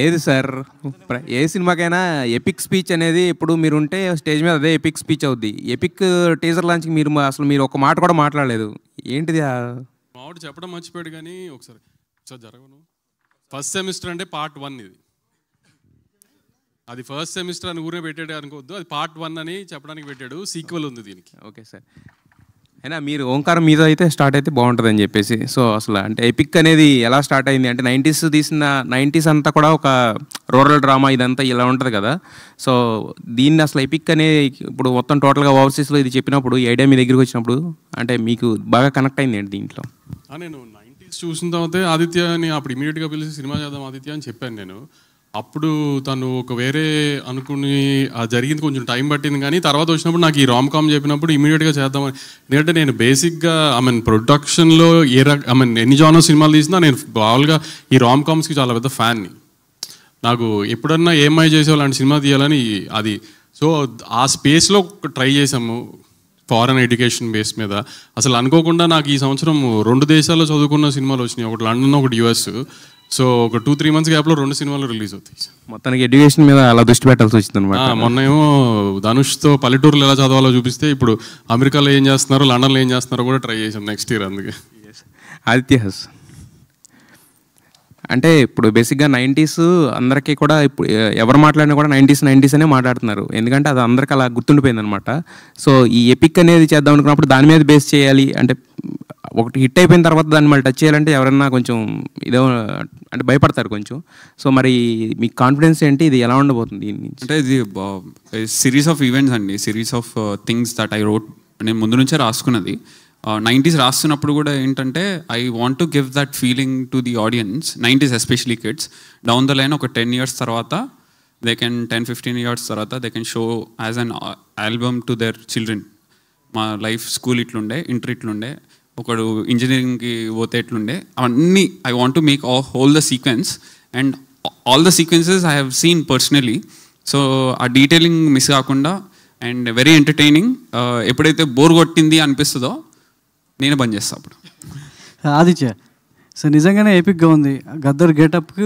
ఏది సార్ ఏ సినిమాకైనా epic speech అనేది ఇప్పుడు మీరుంటే స్టేజ్ మీద అదే ఎపిక్ స్పీచ్ అవుద్ది. ఎపిక్ టీజర్ లాంచ్కి అసలు మీరు ఒక మాట కూడా మాట్లాడలేదు. ఏంటిది? మావాడు చెప్పడం మర్చిపోయాడు కానీ ఒకసారి జరగను. ఫస్ట్ సెమిస్టర్ అంటే పార్ట్ 1 ఇది. అది ఫస్ట్ సెమిస్టర్ అని ఊరే పెట్టాడు అనుకోవద్దు, అది పార్ట్ 1 అని చెప్పడానికి పెట్టాడు. సీక్వెల్ ఉంది దీనికి. Okay sir. అయినా మీరు ఓంకారం మీద అయితే స్టార్ట్ అయితే బాగుంటుంది అని చెప్పేసి, సో అసలు అంటే ఎపిక్ అనేది ఎలా స్టార్ట్ అయింది అంటే 90s అంతా కూడా ఒక రూరల్ డ్రామా ఇదంతా ఇలా ఉంటుంది కదా. సో దీన్ని అసలు ఎపిక్ అనే ఇప్పుడు మొత్తం టోటల్గా ఓవర్సీస్లో ఇది చెప్పినప్పుడు ఈ ఐడియా మీ దగ్గరికి వచ్చినప్పుడు అంటే మీకు బాగా కనెక్ట్ అయింది ఏంటి దీంట్లో? నేను 90s చూసిన తర్వాత ఆదిత్యని అప్పుడు ఇమీడియట్గా పిలిచి సినిమా చేద్దాం ఆదిత్య అని చెప్పాను నేను. అప్పుడు తను ఒక వేరే అనుకుని జరిగింది, కొంచెం టైం పట్టింది. కానీ తర్వాత వచ్చినప్పుడు నాకు ఈ రామ్ కామ్ చెప్పినప్పుడు ఇమీడియట్గా చేద్దామని. ఎందుకంటే నేను బేసిక్గా ప్రొడక్షన్లో ఎన్ని జానర్ సినిమాలు తీసినా నేను మామూలుగా ఈ రామ్ కామ్స్కి చాలా పెద్ద ఫ్యాన్ని. నాకు ఎప్పుడన్నా ఏమై చేసే అలాంటి సినిమా తీయాలని అది. సో ఆ స్పేస్లో ట్రై చేసాము ఫారెన్ ఎడ్యుకేషన్ బేస్ మీద. అసలు అనుకోకుండా నాకు ఈ సంవత్సరం 2 దేశాల్లో చదువుకున్న సినిమాలు వచ్చినాయి, ఒకటి లండన్ ఒకటి US. సో ఒక 2-3 months గ్యాప్లో 2 సినిమాలు రిలీజ్ అవుతాయి. మొత్తానికి ఎడ్యుకేషన్ మీద అలా దృష్టి పెట్టాల్సి వచ్చింది అనమాట. మొన్నేమో ధనుష్తో పల్లెటూరులో ఎలా చదవాలో చూపిస్తే ఇప్పుడు అమెరికాలో ఏం చేస్తున్నారో లండన్లో ఏం చేస్తున్నారో కూడా ట్రై చేసాం నెక్స్ట్ ఇయర్. అందుకే ఆదిత్య అంటే ఇప్పుడు బేసిక్గా 90s అందరికీ కూడా ఇప్పుడు ఎవరు మాట్లాడినా కూడా 90s అనే మాట్లాడుతున్నారు, ఎందుకంటే అది అందరికీ అలా గుర్తుండిపోయింది అనమాట. సో ఈ ఎపిక్ అనేది చేద్దాం అనుకున్నప్పుడు దాని మీద బేస్ చేయాలి అంటే ఒకటి హిట్ అయిపోయిన తర్వాత దాన్ని మళ్ళీ టచ్ చేయాలంటే ఎవరన్నా కొంచెం ఇదో అంటే భయపడతారు కొంచెం. సో మరి మీ కాన్ఫిడెన్స్ ఏంటి, ఇది ఎలా ఉండబోతుంది? అంటే ఇది సిరీస్ ఆఫ్ ఈవెంట్స్ అండి, series of things that I wrote. నేను ముందు నుంచే రాసుకున్నది. 90s రాస్తున్నప్పుడు కూడా ఏంటంటే I want to give that feeling to the audience, 90s especially kids. Down the line ఒక 10 years తర్వాత దే కెన్ 10-15 years తర్వాత they can show as an album to their children. మా లైఫ్ స్కూల్ ఇట్లుండే, ఇంటర్ ఇట్లుండే, ఒకడు ఇంజనీరింగ్కి పోతే ఎట్లుండే, అవన్నీ I want to make whole the sequence. And all the sequences I have seen personally. So ఆ detailing miss కాకుండా and very entertaining. ఎప్పుడైతే bore కొట్టింది అనిపిస్తుందో నేనే బంద్ చేస్తా అప్పుడు. ఆదిత్య సో నిజంగానే ఎపిక్గా ఉంది. గద్దర్ గెటప్కి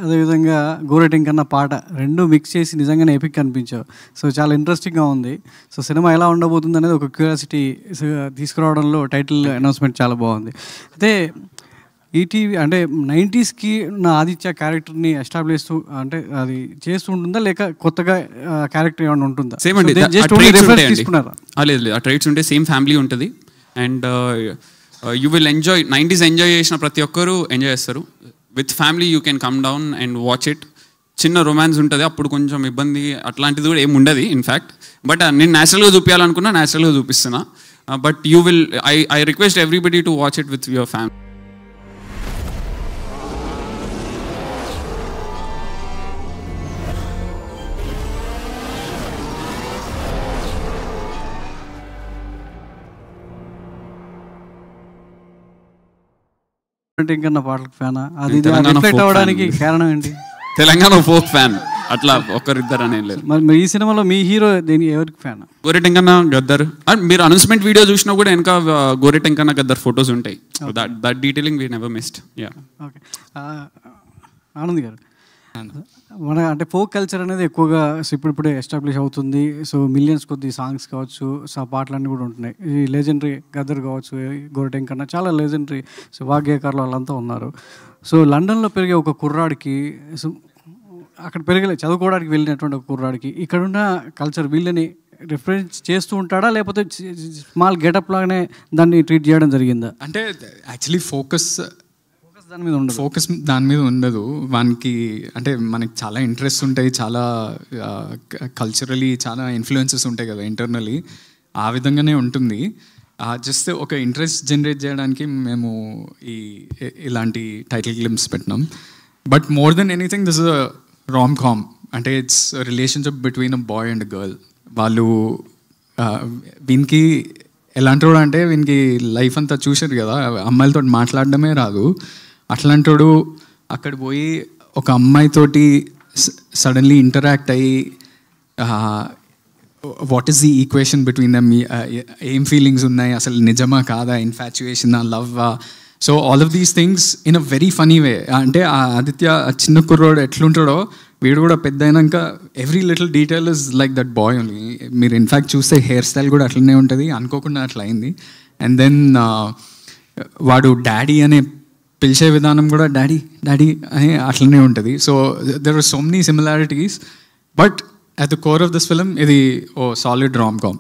అదేవిధంగా గోరెటింగ్ కన్నా పాట రెండు మిక్స్ చేసి నిజంగానే ఎపిక్ అనిపించావు. సో చాలా ఇంట్రెస్టింగ్గా ఉంది. సో సినిమా ఎలా ఉండబోతుంది అనేది ఒక క్యూరియాసిటీ తీసుకురావడంలో టైటిల్ అనౌన్స్మెంట్ చాలా బాగుంది. అయితే ఈటీవీ అంటే 90sకి ఉన్న ఆదిత్య క్యారెక్టర్ని ఎస్టాబ్లిష్ అంటే అది చేస్తూ ఉంటుందా లేక కొత్తగా క్యారెక్టర్ ఏమైనా ఉంటుందా? సేమ్ అండి, తీసుకున్నారా? లేదు, ఆ ట్రైట్స్ ఉంటే సేమ్ ఫ్యామిలీ ఉంటుంది. And you will enjoy. 90s enjoy చేసిన ప్రతి ఒక్కరు ఎంజాయ్ చేస్తారు. With family you can come down and watch it. చిన్న రొమాన్స్ ఉంటుంది, అప్పుడు కొంచెం ఇబ్బంది అట్లాంటిది కూడా ఏమి ఉండదు ఇన్ఫ్యాక్ట్. బట్ నేను న్యాచురల్గా చూపించాలనుకున్నా న్యాచురల్గా చూపిస్తున్నా. But you will I request everybody to watch it with your family. కన్నా పాటలకు ఫ్యానా? అది రిఫ్లెక్ట్ అవ్వడానికి కారణం ఏంటి? తెలంగాణ ఫోక్ ఫ్యాన్, అట్లా ఒకరిద్దరు అనేది లేదు. మరి ఈ సినిమాలో మీ హీరో దేని ఎవరికి ఫ్యాన్? గోరెటెంకన్న గద్దర్. అండ్ మీరు అనౌన్స్మెంట్ వీడియో చూసినా కూడా వెనక గోరెటెంకన్న గద్దర్ ఫొటోస్ ఉంటాయి. That detailing we never missed. Yeah okay. Anand గారు, మన అంటే ఫోక్ కల్చర్ అనేది ఎక్కువగా ఇప్పుడిప్పుడే ఎస్టాబ్లిష్ అవుతుంది. సో మిలియన్స్ కొద్ది సాంగ్స్ కావచ్చు, సో పాటలన్నీ కూడా ఉంటున్నాయి. ఈ లెజెండరీ గద్దర్ కావచ్చు, గోరెటెంక్ కన్నా చాలా లెజెండరీ సో వాగ్గేయకారులు వాళ్ళంతా ఉన్నారు. సో లండన్లో పెరిగే ఒక కుర్రాడికి, సో అక్కడ చదువుకోవడానికి వెళ్ళినటువంటి ఒక కుర్రాడికి ఇక్కడున్న కల్చర్ వీళ్ళని రిఫరెన్స్ చేస్తూ ఉంటాడా లేకపోతే స్మాల్ గెటప్ లాగానే దాన్ని ట్రీట్ చేయడం జరిగిందా? అంటే యాక్చువల్లీ ఫోకస్ దాని మీద ఉండదు వానికి. అంటే మనకి చాలా ఇంట్రెస్ట్ ఉంటాయి, చాలా కల్చరలీ చాలా ఇన్ఫ్లుయెన్సెస్ ఉంటాయి కదా ఇంటర్నలీ, ఆ విధంగానే ఉంటుంది. జస్ట్ ఒక ఇంట్రెస్ట్ జనరేట్ చేయడానికి మేము ఇలాంటి టైటిల్ గ్లిమ్స్ పెట్టినాం. But more than anything this is a rom com. అంటే it's relationship between a boy and girl. వాళ్ళు వీనికి ఎలాంటి వాడు అంటే వీనికి లైఫ్ అంతా చూసారు కదా, అమ్మాయిలతో మాట్లాడడమే రాదు. అట్లాంటోడు అక్కడ పోయి ఒక అమ్మాయితోటి సడన్లీ ఇంటరాక్ట్ అయ్యి what is the equation between them, ఏం ఫీలింగ్స్ ఉన్నాయి, అసలు నిజమా కాదా, ఇన్ఫాచ్యుయేషనా, లవ్వా. So all of these things in a very funny way. అంటే ఆ ఆదిత్య చిన్న కుర్రోడు ఎట్లుంటాడో వీడు కూడా పెద్ద అయినాక every little detail is like that boy only. మీరు ఇన్ఫ్యాక్ట్ చూస్తే హెయిర్ స్టైల్ కూడా అట్లనే ఉంటుంది, అనుకోకుండా అట్లా అయింది. అండ్ దెన్ వాడు డాడీ అనే పిలిచే విధానం కూడా డాడీ డాడీ అని అట్లనే ఉంటుంది. So there are so many similarities, but at the core of this film ఇది ఓ సాలిడ్ రామ్ కామ్.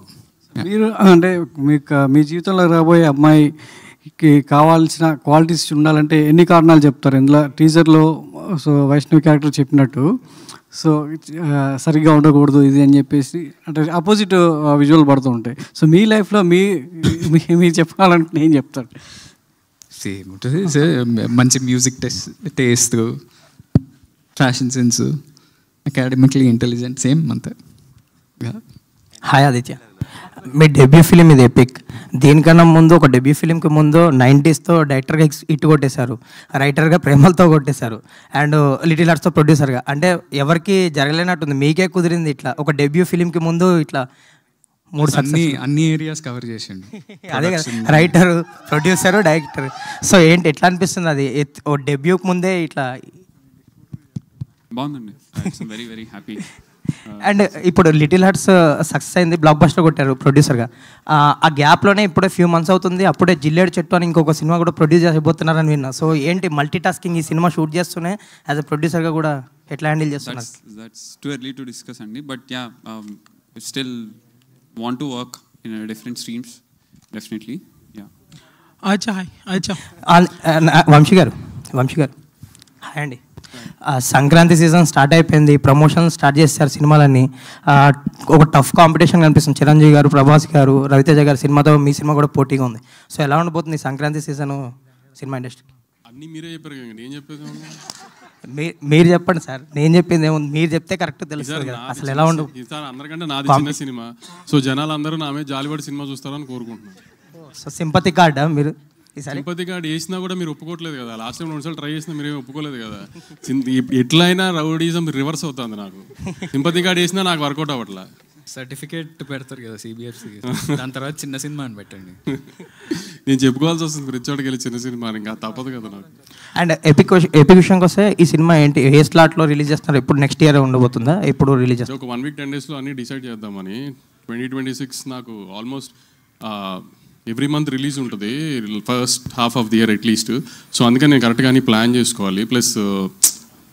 మీరు అంటే మీకు మీ జీవితంలో రాబోయే అమ్మాయికి కావాల్సిన క్వాలిటీస్ ఉండాలంటే ఎన్ని కారణాలు చెప్తారు? ఇందులో టీజర్లో సో వైష్ణవి క్యారెక్టర్ చెప్పినట్టు సో సరిగ్గా ఉండకూడదు ఇది అని చెప్పేసి అంటే ఆపోజిట్ విజువల్ పడుతూ ఉంటాయి. సో మీ లైఫ్లో మీరు చెప్పాలంటే ఏం చెప్తారు? సేమ్ ఉంటుంది, మంచి music taste, fashion sense, academically intelligent, same అంతే. హాయ్ ఆదిత్య, మీ డెబ్యూ ఫిలిం ఇది ఎపిక్. దీనికన్నా ముందు ఒక డెబ్యూ ఫిలింకి ముందు 90sతో డైరెక్టర్గా హిట్ కొట్టేశారు, రైటర్గా ప్రేమలతో కొట్టేశారు, అండ్ లిటిల్ ఆర్ట్స్తో ప్రొడ్యూసర్గా. అంటే ఎవరికి జరగలేనట్టుంది, మీకే కుదిరింది ఇట్లా ఒక డెబ్యూ ఫిలింకి ముందు ఇట్లా 3 అన్ని ఏరియాస్ కవర్ చేసిండు. అదే కదా, రైటరు, ప్రొడ్యూసరు, డైరెక్టర్. సో ఏంటి ఎట్లా అనిపిస్తుంది అది ఓ డెబ్యూకి ముందే ఇట్లా? బాగుందండి, వెరీ వెరీ హ్యాపీ. అండ్ ఇప్పుడు లిటిల్ హార్ట్స్ సక్సెస్ అయింది, బ్లాక్ బస్టర్ కొట్టారు ప్రొడ్యూసర్గా. ఆ గ్యాప్లోనే ఇప్పుడే ఫ్యూ మంత్స్ అవుతుంది, అప్పుడే జిల్లేడు చెట్టు అని ఇంకొక సినిమా కూడా ప్రొడ్యూస్ చేయబోతున్నారని విన్నా. సో ఏంటి మల్టీ టాస్కింగ్, ఈ సినిమా షూట్ చేస్తూనే యాజ్ అ ప్రొడ్యూసర్గా కూడా ఎట్లా హ్యాండిల్ చేస్తున్నారు? That's too early to discuss అండి, but yeah still want to work in a different streams, definitely. Yeah. Acha, hi. Acha. Vamsi garu hi అండి. సంక్రాంతి సీజన్ స్టార్ట్ అయిపోయింది, ప్రమోషన్ స్టార్ట్ చేస్తారు సినిమాలన్నీ. ఒక టఫ్ కాంపిటీషన్ కనిపిస్తుంది, చిరంజీవి గారు, ప్రభాస్ గారు, రవితేజ గారు సినిమాతో మీ సినిమా కూడా పోటీగా ఉంది. సో ఎలా ఉండబోతుంది సంక్రాంతి సీజన్ సినిమా ఇండస్ట్రీకి? అన్నీ మీరే చెప్పారు కదా, నేను చెప్పేది మీరు చెప్పండి సార్, నేను చెప్పింది ఏముంది, మీరు చెప్తే కరెక్ట్ తెలుస్తుంది కదా అసలు ఎలా ఉండదు. ఈసారి అందరికంటే నాది చిన్న సినిమా, సో జనాలు అందరూ నా మీద జాలిపడి సినిమా చూస్తారని కోరుకుంటున్నాను. సో సింపతి కార్డా మీరు? సింపతి కార్డ్ వేసినా కూడా మీరు ఒప్పుకోవట్లేదు కదా, లాస్ట్ టైం 2 సార్లు ట్రై చేసినా మీరేమి ఒప్పుకోలేదు కదా. ఎట్లయినా రౌడీజం రివర్స్ అవుతుంది నాకు. సింపతి కార్డ్ వేసినా నాకు వర్కౌట్ అవ్వట్లా. సర్టిఫికేట్ పెడతారు కదా సిబిఎఫ్సి, దాని తర్వాత చిన్న సినిమా అని పెట్టండి. నేను చెప్పుకోవాల్సి వస్తుంది రిచోడ్కి వెళ్ళి చిన్న సినిమా, ఇంకా తప్పదు కదా నాకు. అండ్ ఎపిక్ విషయంకి వస్తే ఈ సినిమా ఏంటి, ఏ స్లాట్లో రిలీజ్ చేస్తున్నారు? ఇప్పుడు నెక్స్ట్ ఇయర్ ఉండబోతుందా, ఎప్పుడు రిలీజ్ చేస్తారు? ఒక 1 వీక్ 10 డేస్లో అన్ని డిసైడ్ చేద్దామని. 2026 నాకు ఆల్మోస్ట్ ఎవ్రీ మంత్ రిలీజ్ ఉంటుంది, first half of the year at least. So అందుకని నేను కరెక్ట్గా అన్ని ప్లాన్ చేసుకోవాలి. ప్లస్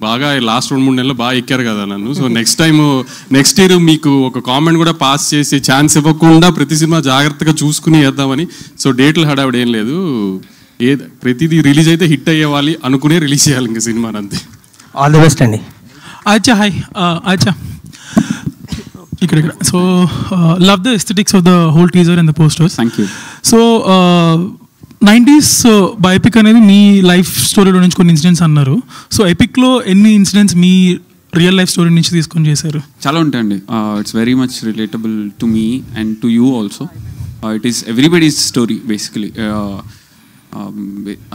బాగా లాస్ట్ 2-3 నెలలు బాగా ఎక్కారు కదా నన్ను. సో నెక్స్ట్ ఇయర్ మీకు ఒక కామెంట్ కూడా పాస్ చేసి ఛాన్స్ ఇవ్వకుండా ప్రతి సినిమా జాగ్రత్తగా చూసుకుని వేద్దామని. సో డేట్లు హడావిడ ఏం లేదు, ప్రతిదీ రిలీజ్ అయితే హిట్ అయ్యేవాలి అనుకునే రిలీజ్ చేయాలి ఇంకా సినిమాని, అంతే. ఆల్ ది బెస్ట్ అండి. Acha, hi. Acha. ఇక్కడ so love the aesthetics of the whole teaser and the posters. Thank you. So 90s biopic అనేది మీ లైఫ్ స్టోరీలో నుంచి కొన్ని ఇన్సిడెంట్స్ అన్నారు. సో ఎపిక్లో ఎన్ని ఇన్సిడెంట్స్ మీ రియల్ లైఫ్ స్టోరీ నుంచి తీసుకొని చేశారు? చాలా ఉంటాయండి. It's very much relatable to me and to you also. It is everybody's story basically.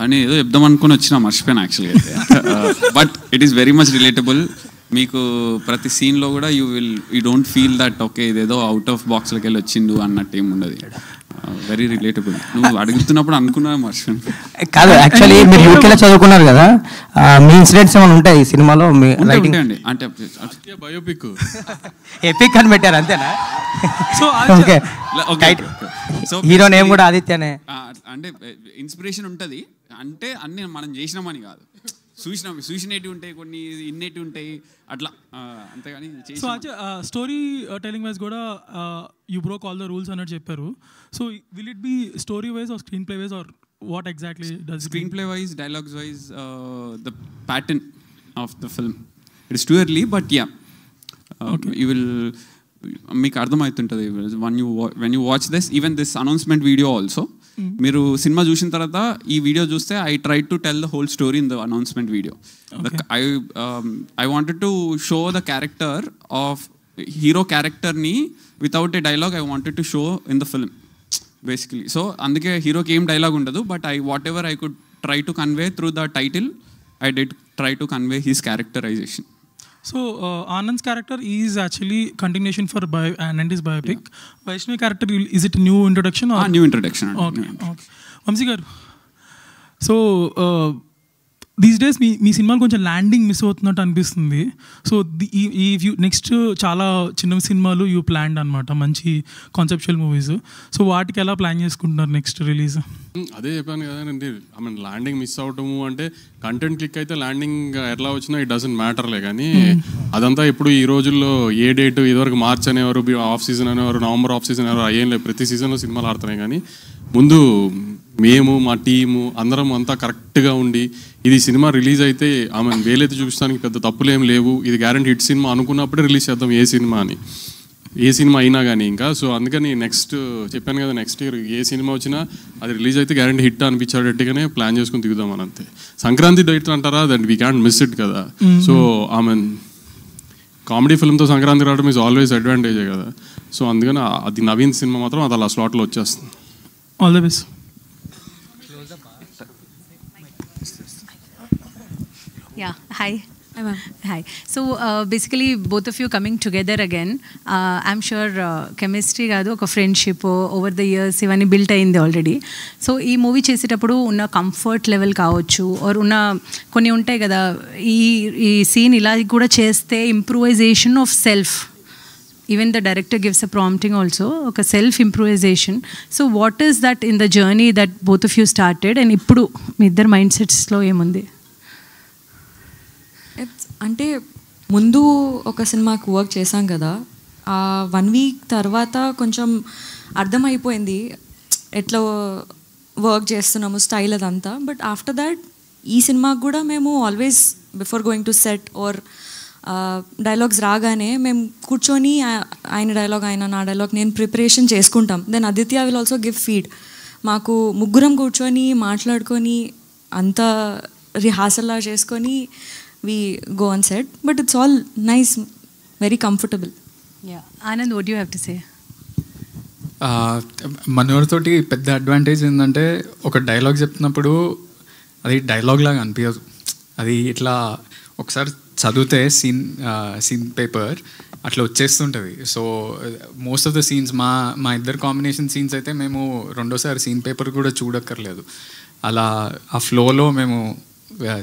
అని ఏదో చెప్దాం అనుకుని వచ్చినా మర్చిపోయాను యాక్చువల్గా అయితే. But it is very much relatable. మీకు ప్రతి సీన్లో కూడా you don't feel that okay ఇదేదో అవుట్ ఆఫ్ బాక్స్లోకి వెళ్ళి వచ్చిండు అన్నట్టు ఏమి ఉండదు. Very relatable. నువ్వు అడుగుతున్నప్పుడు అనుకున్నా మర్చిపోయాను. కాదు, యాక్చువల్లీ మీరు యూకేలో చదువుకున్నారు కదా, మీ ఇన్సిడెంట్స్ ఏమైనా ఉంటాయి ఈ సినిమాలో? మీ రైటింగ్ అండి అంటే బయోపిక్ ఎపిక్ అని పెట్టారు అంతేనా? సో ఓకే, హీరో నేమ్ కూడా ఆదిత్యనే. అంటే ఇన్స్పిరేషన్ ఉంటుంది అంటే అన్ని మనం చేసినామని కాదు, చూసినవి ఉంటాయి, కొన్ని ఇన్నేటివి ఉంటాయి అట్లా, అంతేగాని. సో స్టోరీ టెలింగ్ వైజ్ కూడా you broke all the rules అన్నట్టు చెప్పారు. So will it be story wise or screenplay wise or what exactly does? Screenplay wise, dialogues wise, the pattern of the film. It's too early but yeah you will, మీకు అర్థమవుతుంటుంది when you watch this. Even this announcement video also, మీరు cinema చూసిన తర్వాత ఈ video చూస్తే I try to tell the whole story in the announcement video. I wanted to show the character of hero క్యారెక్టర్ని without a dialogue I wanted to show in the film basically. So అందుకే హీరోకి ఏం dialogue ఉండదు, but whatever I could try to convey through the title, I did try to convey his characterisation. So Anand's character is actually continuation for Anand's biopic. Yeah. Vaishnavi character, is it a new introduction or? New introduction. Okay. Vamsi garu, so these days మీ సినిమాలు కొంచెం landing miss అవుతున్నట్టు అనిపిస్తుంది. So ఈ next చాలా చిన్న సినిమాలు you planned అనమాట, మంచి కాన్సెప్చువల్ మూవీస్. సో వాటికి ఎలా ప్లాన్ చేసుకుంటున్నారు నెక్స్ట్ రిలీజ్? అదే చెప్పాను కదండి, ఐ మీన్ ల్యాండింగ్ మిస్ అవటము అంటే కంటెంట్ క్లిక్ అయితే ల్యాండింగ్ ఎట్లా వచ్చినా ఇట్ డజంట్ మ్యాటర్లే. కానీ అదంతా ఇప్పుడు ఈ రోజుల్లో ఏ డేట్ ఇదివరకు మార్చ్ అనేవారు, ఆఫ్ సీజన్ అనేవారు, నవంబర్ ఆఫ్ సీజన్ అనేవారు, అయ్యేం లేదు. ప్రతి సీజన్లో సినిమాలు ఆడుతున్నాయి. కానీ ముందు మేము మా టీము అందరం అంతా కరెక్ట్గా ఉండి ఇది సినిమా రిలీజ్ అయితే ఆమె వేలైతే చూపించడానికి పెద్ద తప్పులేం లేవు, ఇది గ్యారంటీ హిట్ సినిమా అనుకున్నప్పుడే రిలీజ్ చేద్దాం ఏ సినిమా అని, ఏ సినిమా అయినా కానీ ఇంకా. సో అందుకని నెక్స్ట్ చెప్పాను కదా, నెక్స్ట్ ఇయర్ ఏ సినిమా వచ్చినా అది రిలీజ్ అయితే గ్యారంటీ హిట్ అనిపించేటట్టుగానే ప్లాన్ చేసుకుని దిగుదామని అంతే. సంక్రాంతి డేట్ అంటారా, that we can't miss it కదా. సో ఐ మీన్ కామెడీ ఫిల్మ్తో సంక్రాంతి రావడం ఈజ్ ఆల్వేస్ అడ్వాంటేజే కదా. సో అందుకని అది నవీన్ సినిమా మాత్రం అది అలా స్లాట్లో వచ్చేస్తుంది. All the best. Yeah, hi. Hi, ma'am. Hi. So basically both of you coming together again, I'm sure chemistry కాదు ఒక ఫ్రెండ్షిప్ ఓవర్ ద ఇయర్స్ ఇవన్నీ బిల్ట్ అయింది ఆల్రెడీ. సో ఈ మూవీ చేసేటప్పుడు ఉన్న కంఫర్ట్ లెవెల్ కావచ్చు, ఆర్ ఉన్న కొన్ని ఉంటాయి కదా, ఈ సీన్ ఇలా కూడా చేస్తే improvisation of self, even the director gives a prompting also, ఒక self improvisation. So what is that in the journey that both of you started, and ఇప్పుడు మీ ఇద్దరు మైండ్ సెట్స్లో ఏముంది? అంటే ముందు ఒక సినిమాకి వర్క్ చేశాం కదా, 1 వీక్ తర్వాత కొంచెం అర్థమైపోయింది ఎట్లా వర్క్ చేస్తున్నాము, స్టైల్ అదంతా. బట్ ఆఫ్టర్ దాట్ ఈ సినిమాకి కూడా మేము always before going to set or dialogues రాగానే మేము కూర్చొని ఆయన డైలాగ్ ఆయన నా డైలాగ్ నేను ప్రిపరేషన్ చేసుకుంటాం. Then Aditya will also give feed. మాకు ముగ్గురం కూర్చొని మాట్లాడుకొని అంతా రిహార్సల్లా చేసుకొని we go on set, but it's all nice, very comfortable. Yeah. Anand, what do you have to say? మనోడితోటి పెద్ద అడ్వాంటేజ్ ఏంటంటే ఒక డైలాగ్ చెప్తున్నప్పుడు అది డైలాగ్ లాగా అనిపించదు, అది ఇట్లా ఒకసారి చదివితే సీన్ పేపర్ అట్లా వచ్చేస్తుంటుంది. So most of the scenes మా ఇద్దరు కాంబినేషన్ సీన్స్ అయితే మేము రెండోసారి సీన్ పేపర్ కూడా చూడక్కర్లేదు, అలా ఆ ఫ్లోలో మేము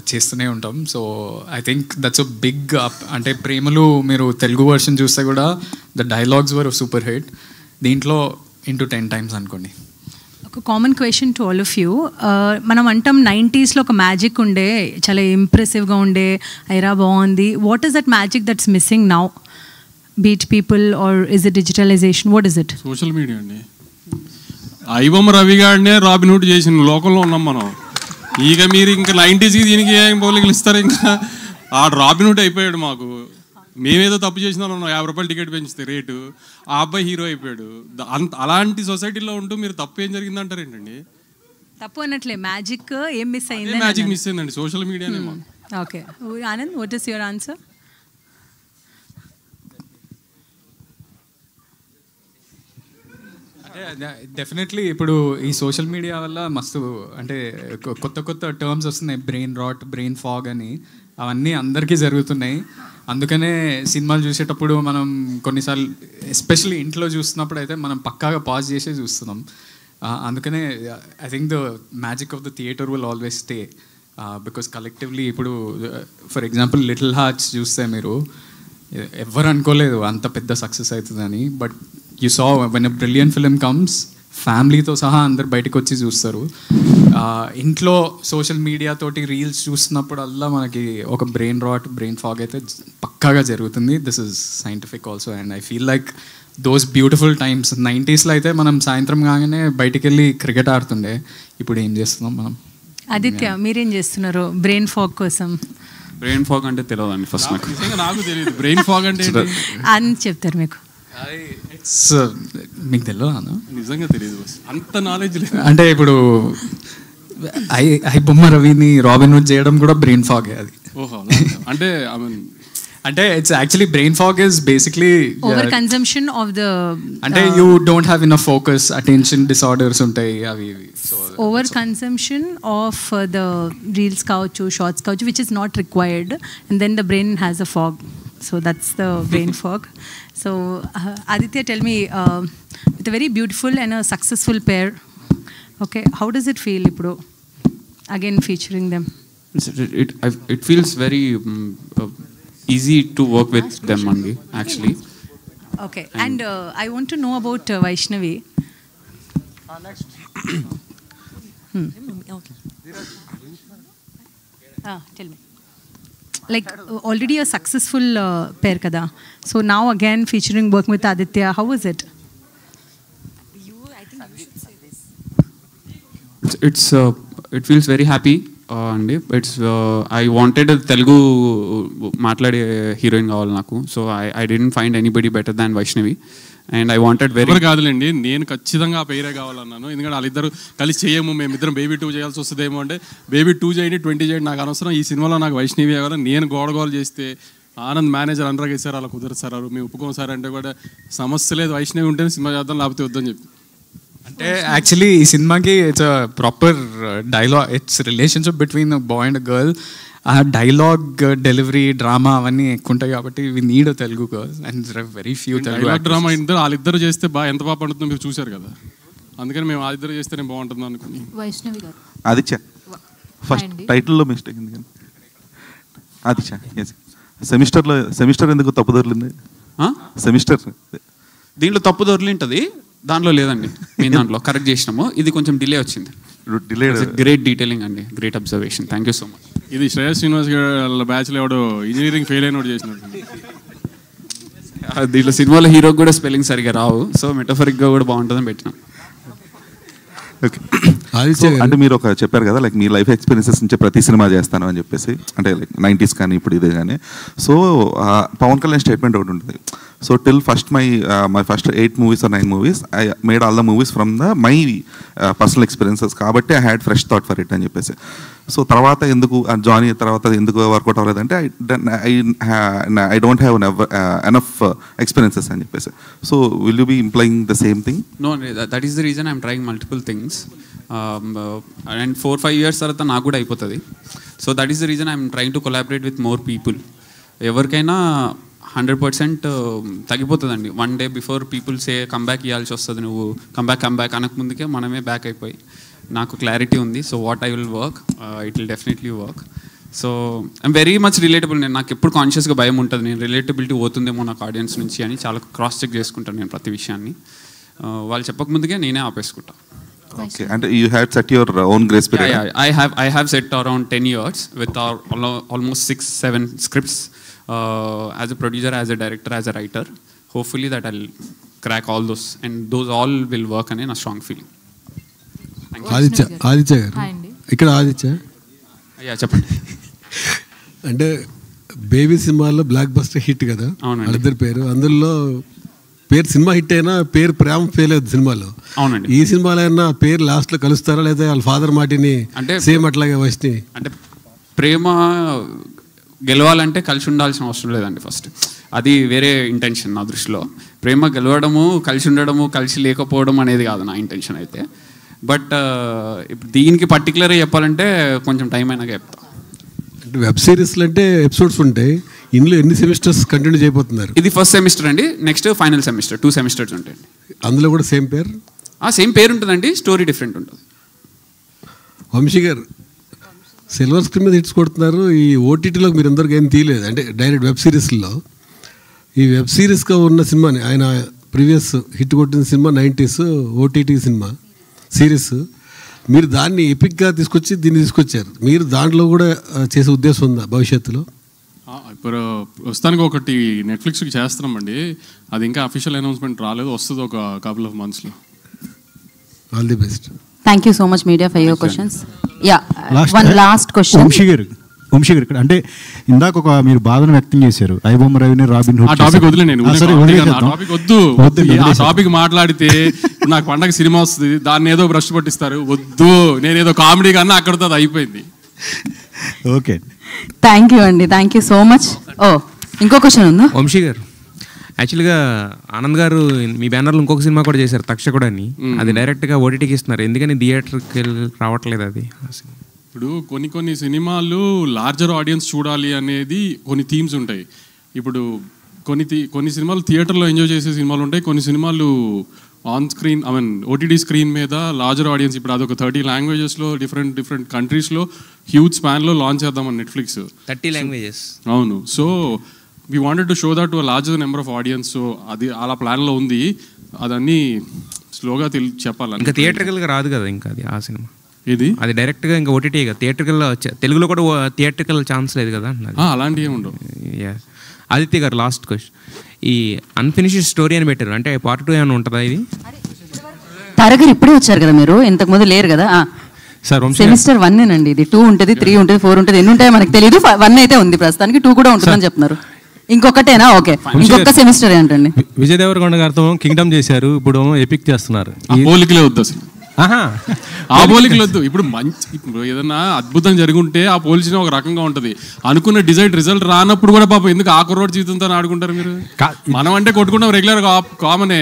చేస్తూనే ఉంటాం. So I think that's a big up. అంటే ప్రేమలు మీరు తెలుగు వర్షన్ చూస్తే కూడా the dialogues were super hit, దీంట్లో ఇంటూ 10 times అనుకోండి. ఒక common question to all of you, మనం అంటాం 90s ఒక మ్యాజిక్ ఉండే, చాలా ఇంప్రెసివ్గా ఉండే, ఐరా బాగుంది. What is that magic that's missing now? Beat people are is it digitalisation? What is it? Social media అండి. ఐబొమ్మ రవి గారినే రాబిన్హుడ్ చేసిన లోకంలో ఉన్నాం మనం. ఇక మీరు ఇంకా 90sకి దీనికి ఏం పోలికలు ఇస్తారు? ఇంకా ఆ రాబిన్హుడ్ అయిపోయాడు మాకు. మేమేదో తప్పు చేసినా 50 రూపాయలు టికెట్ పెంచితే రేటు, ఆ అబ్బాయి హీరో అయిపోయాడు. అలాంటి సొసైటీలో ఉంటూ మీరు తప్పు ఏం జరిగిందంటారు ఏంటండి? తప్పు అన్నట్లే, మ్యాజిక్ ఏం మిస్ అయింది? మ్యాజిక్ మిస్ అయిందండి, సోషల్ మీడియానే. Okay Anand, what is your answer? Definitely ఇప్పుడు ఈ సోషల్ మీడియా వల్ల మస్తు అంటే కొత్త కొత్త టర్మ్స్ వస్తున్నాయి, బ్రెయిన్ రాట్, బ్రెయిన్ ఫాగ్ అని, అవన్నీ అందరికీ జరుగుతున్నాయి. అందుకనే సినిమాలు చూసేటప్పుడు మనం కొన్నిసార్లు ఎస్పెషల్లీ ఇంట్లో చూస్తున్నప్పుడు అయితే మనం పక్కాగా పాజ్ చేసే చూస్తున్నాం. అందుకనే I think the magic of the theatre will always stay, because collectively ఇప్పుడు ఫర్ ఎగ్జాంపుల్ లిటిల్ హార్ట్స్ చూస్తే మీరు ఎవరు అనుకోలేదు అంత పెద్ద సక్సెస్ అవుతుందని. But you saw when a brilliant film comes, ఫ్యామిలీతో సహా అందరు బయటకు వచ్చి చూస్తారు. ఇంట్లో సోషల్ మీడియా తోటి రీల్స్ చూస్తున్నప్పుడల్లా మనకి ఒక బ్రెయిన్ రాట్, బ్రెయిన్ ఫాగ్ అయితే పక్కాగా జరుగుతుంది. This is scientific also, and I feel like those beautiful times 90sలో అయితే మనం సాయంత్రం కాగానే బయటికి వెళ్ళి క్రికెట్ ఆడుతుండే, ఇప్పుడు ఏం చేస్తున్నాం మనం? ఆదిత్య, మీరేం చేస్తున్నారు బ్రెయిన్ ఫాగ్ కోసం? బ్రెయిన్ ఫాగ్ అంటే తెలియదండి ఫస్ట్ నాకు తెలియదు బ్రెయిన్ ఫాగ్ అంటే అని చెప్తారు మీకు. మీకు తెలియదు? నిజంగా తెలియదు, అంత నాలెడ్జ్ లేదు. అంటే ఇప్పుడు ఐబొమ్మ రవిని రాబిన్హుడ్ చేయడం కూడా బ్రెయిన్ ఫాగ్ అది. ఓహో, అంటే అంటే it's actually brain fog is basically overconsumption of the, అంటే you don't have enough focus, attention disorders ఉంటాయి అవి. Overconsumption of the reels కావచ్చు, షార్ట్స్ కావచ్చు, which is not required, and then the brain has a fog. So that's the brain fog. So Aditya, tell me, with a very beautiful and a successful pair, okay, how does it feel ippudu again featuring them? It feels very easy to work with them only, actually. Okay, and I want to know about Vaishnavi. Next. Tell me. Like already a successful pair kada. So now again featuring working with Aditya, how was it? I think you should say this. It feels very happy. అండి it's I wanted Telugu మాట్లాడే heroine కావాలి నాకు. So I didn't find anybody better than Vaishnavi and I wanted very కాదులేండి, నేను ఖచ్చితంగా ఆ పేరే కావాలన్నాను. ఎందుకంటే వాళ్ళిద్దరు కలిసి చేయము, మేమిద్దరం బేబీ 2 చేయాల్సి వస్తుందేమో అంటే బేబీ 2 చేయండి 20 చేయండి నాకు అనవసరం, ఈ సినిమాలో నాకు వైష్ణవి కావాలి. నేను గోడగోలు చేస్తే ఆనంద్ మేనేజర్ అనురాగ్ సార్ అలా కుదరదు సార్, మేము ఒప్పుకోం సార్ అంటే కూడా సమస్య లేదు, వైష్ణవి ఉంటేనే సినిమా చేద్దాం లేకపోతే వద్దని చెప్పి. అంటే యాక్చువల్లీ ఈ సినిమాకి it's a proper dialogue, it's relationship between boy and girl. ఆ డైలాగ్ డెలివరీ డ్రామా అవన్నీ ఎక్కువ ఉంటాయి కాబట్టి we need a Telugu girl and very few Telugu drama. వాళ్ళిద్దరు చేస్తే ఎంత బాగా పండుతుందో మీరు చూశారు కదా, అందుకని మేము వాళ్ళిద్దరు చేస్తేనే బాగుంటుంది అనుకుని. వైష్ణవి గారు ఆదిత్య ఫస్ట్ టైటిల్లో మిస్టేక్ ఉంది కానీ ఆదిత్య సెమిస్టర్ ఎందుకు తప్పు దొరికింది? సెమిస్టర్ దీంట్లో తప్పు దొరికింటది, దాంట్లో లేదండి. మేము దాంట్లో కరెక్ట్ చేసినాము, ఇది కొంచెం డిలే వచ్చింది. గ్రేట్ డీటెయిలింగ్ అండి, great observation, thank you so much. ఇది శ్రేయస్ శ్రీనివాస్ గారి బ్యాచ్లో ఎవడో ఇంజనీరింగ్ ఫెయిల్ అయినోడు చేసినట్టు. దీంట్లో సినిమాలో హీరోకి కూడా స్పెల్లింగ్ సరిగా రావు, సో మెటఫరిక్గా కూడా బాగుంటుందని పెట్టినాం. అంటే మీరు ఒక చెప్పారు కదా లైక్ మీ లైఫ్ ఎక్స్పీరియన్సెస్ నుంచి ప్రతి సినిమా చేస్తాను అని చెప్పేసి, అంటే లైక్ 90s కానీ ఇప్పుడు ఇదే కానీ. సో పవన్ కళ్యాణ్ స్టేట్మెంట్ ఒకటి ఉంటుంది. So till my first 8 movies or 9 movies I made all the movies from my personal experiences కాబట్టి I had fresh thought for it అని చెప్పేసి. సో తర్వాత ఎందుకు జానీ తర్వాత ఎందుకు వర్కౌట్ అవ్వలేదంటే I don't have enough experiences అని చెప్పేసి. So will you be implying the same thing? No, that is the reason I'm trying multiple things. And 4-5 years తర్వాత నాకు కూడా అయిపోతుంది. So that is the reason I'm trying to collaborate with more people. ఎవరికైనా 100% తగ్గిపోతుందండి. 1 day before people say comeback ఇవ్వాల్సి వస్తుంది, నువ్వు comeback అనక ముందుకే మనమే బ్యాక్ అయిపోయి. నాకు క్లారిటీ ఉంది. So what I will work, it will definitely work. So I'm very much relatable. నాకు ఎప్పుడు కాన్షియస్గా భయం ఉంటుంది, నేను రిలేటబిలిటీ పోతుందేమో నాకు ఆడియన్స్ నుంచి అని చాలా క్రాస్ చెక్ చేసుకుంటాను నేను ప్రతి విషయాన్ని. వాళ్ళు చెప్పకముందుకే నేనే ఆపేసుకుంటాను. Okay, and you had set your own grace period? Yeah, I have set around 10 years with our almost 6-7 scripts. As a producer, as a director, as a writer, hopefully that I'll crack all those and those all will work and in a strong feeling. Aditya గారు ఇక్కడ ఆదిత్య చెప్పండి. అంటే baby సినిమాలో block buster hit కదా వాళ్ళిద్దరి పేరు, అందులో పేరు సినిమా హిట్ అయినా పేరు ప్రేమ ఫెయిల్ అవుతుంది సినిమాలో. అవునండి. ఈ సినిమాలో అయినా పేరు లాస్ట్లో కలుస్తారా లేదా వాళ్ళ ఫాదర్ మాటిని అంటే సేమ్ అట్లాగే వచ్చి అంటే ప్రేమ గెలవాలంటే కలిసి ఉండాల్సిన అవసరం లేదండి. ఫస్ట్ అది వేరే ఇంటెన్షన్ నా దృష్టిలో. ప్రేమ గెలవడము, కలిసి ఉండడము, కలిసి లేకపోవడం అనేది కాదు నా ఇంటెన్షన్ అయితే. బట్ ఇప్పుడు దీనికి పర్టికులర్గా చెప్పాలంటే కొంచెం టైం అయినాక చెప్తా. అంటే వెబ్ సిరీస్లు అంటే ఎపిసోడ్స్ ఉంటాయి, ఇందులో ఎన్ని సెమిస్టర్స్ కంటిన్యూ చేయబోతున్నారు? ఇది ఫస్ట్ సెమిస్టర్ అండి, నెక్స్ట్ ఫైనల్ సెమిస్టర్, 2 semesters ఉంటాయండి. అందులో కూడా సేమ్ పేరు? సేమ్ పేరు ఉంటుందండి, స్టోరీ డిఫరెంట్ ఉంటుంది. వంశీ గారు సిల్వర్ స్క్రీన్ మీద హిట్స్ కొడుతున్నారు, ఈ ఓటీటీలో మీరు అందరికీ ఏం తీయలేదు, అంటే డైరెక్ట్ వెబ్ సిరీస్లో. ఈ వెబ్ సిరీస్గా ఉన్న సినిమాని ఆయన ప్రీవియస్ హిట్ కొట్టిన cinema 90s OTT cinema series, మీరు దాన్ని ఎపిక్గా తీసుకొచ్చి దీన్ని తీసుకొచ్చారు. మీరు దాంట్లో కూడా చేసే ఉద్దేశం ఉందా భవిష్యత్తులో? ఇప్పుడు ప్రస్తుతానికి ఒకటి నెట్ఫ్లిక్స్కి చేస్తున్నామండి, అది ఇంకా అఫీషియల్ అనౌన్స్మెంట్ రాలేదు, వస్తుంది ఒక couple of months. All the best. Thank you so much media for your questions. One last question Vamsi garu ఇక్కడ అంటే ఇందాక ఒక మీరు బాధను వ్యక్తం చేశారు, ఐబొమ్మ రవిని రాబిన్ హుడ్. ఆ టాపిక్ వద్దులే, నేను టాపిక్ మాట్లాడితే నాకు పండగ సినిమా వస్తుంది, దాన్ని ఏదో బ్రష్ పట్టిస్తారు, వద్దు నేనేదో కామెడీ కన్నా అక్కడితో అది అయిపోయింది. ఓకే, థ్యాంక్ యూ అండి, థ్యాంక్ యూ సో మచ్. ఇంకో క్వశ్చన్ ఉందా? వంశీ గారు యాక్చువల్గా ఆనంద్ గారు మీ బ్యానర్లో ఇంకొక సినిమా కూడా చేశారు, తక్షకుడు అని. అది డైరెక్ట్గా ఓటీటీకి ఇస్తున్నారు, ఎందుకని థియేటర్కి రావట్లేదు అది? ఇప్పుడు కొన్ని సినిమాలు లార్జర్ ఆడియన్స్ చూడాలి అనేది కొన్ని థీమ్స్ ఉంటాయి. ఇప్పుడు కొన్ని సినిమాలు థియేటర్లో ఎంజాయ్ చేసే సినిమాలు ఉంటాయి, కొన్ని సినిమాలు ఆన్ స్క్రీన్ ఓటీటీ స్క్రీన్ మీద లార్జర్ ఆడియన్స్, ఇప్పుడు అదొక 30 లాంగ్వేజెస్లో డిఫరెంట్ కంట్రీస్లో హ్యూజ్ స్పాన్లో లాంచ్ చేద్దామని నెట్ఫ్లిక్స్ 30 లాంగ్వేజెస్. అవును. So we wanted to show that to larger number of audience. So అది అలా ప్లాన్లో ఉంది. అదన్నీ స్లోగా చెప్పాలి. ఇంకా థియేటర్కల్గా రాదు కదా ఇంకా అది ఆ సినిమా. ఇది అది డైరెక్ట్గా ఇంకా ఓటీటీ కదా, థియేటర్కల్ తెలుగులో కూడా థియేటర్కల్ ఛాన్స్ లేదు కదా. అలాంటివి ఏమి ఉండవు. ఆదిత్య గారు లాస్ట్ క్వశ్చన్, ఈ అన్ఫినిష్డ్ స్టోరీ అని పెట్టారు, అంటే పార్ట్ 2 ఏమైనా ఉంటుందా ఇది? తారగారు ఇప్పుడే వచ్చారు కదా, మీరు ఇంతకు ముందు లేరు కదా. సెమిస్టర్ 1 అండి ఇది. 2 ఉంటుంది, 3 ఉంటుంది, 4 ఉంటుంది, ఎన్ని ఉంటాయో మనకు తెలియదు. 1 అయితే ఉంది ప్రస్తుతానికి, 2 కూడా ఉంటుందని చెప్తున్నారు. ఇంకొకటేనా? ఓకే, ఇంకొక సెమిస్టర్ ఏంటండి? విజయ్ దేవరకొండ గారితో కింగ్డమ్ చేశారు, ఇప్పుడు ఎపిక్ చేస్తున్నారు. పోలికలే వద్దు అసలు, ఆ పోలికలు వద్దు. ఇప్పుడు ఏదన్నా అద్భుతం జరుగుంటే ఆ పోలిసిన ఒక రకంగా ఉంటుంది. అనుకున్న డిజైన్ రిజల్ట్ రానప్పుడు కూడా పాపం ఎందుకు ఆ కుర్రోడ్ జీవితంతో ఆడుకుంటారు మీరు? మనం అంటే కొట్టుకుంటాం రెగ్యులర్ కామనే,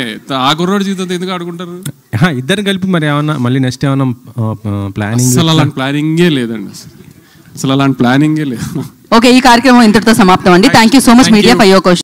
ఆ కుర్రోడ్ జీవితంతో ఎందుకు ఆడుకుంటారు? ఇద్దరు కలిపి మరి ఏమన్నా మళ్ళీ నెక్స్ట్ ఏమన్నా ప్లానింగ్? అసలు అలాంటి ప్లానింగే లేదండి, అసలు అలాంటి ప్లానింగే లేదు. ఓకే, ఈ కార్యక్రమం ఇంతటితో సమాప్తం అండి. Thank you so much media for your question.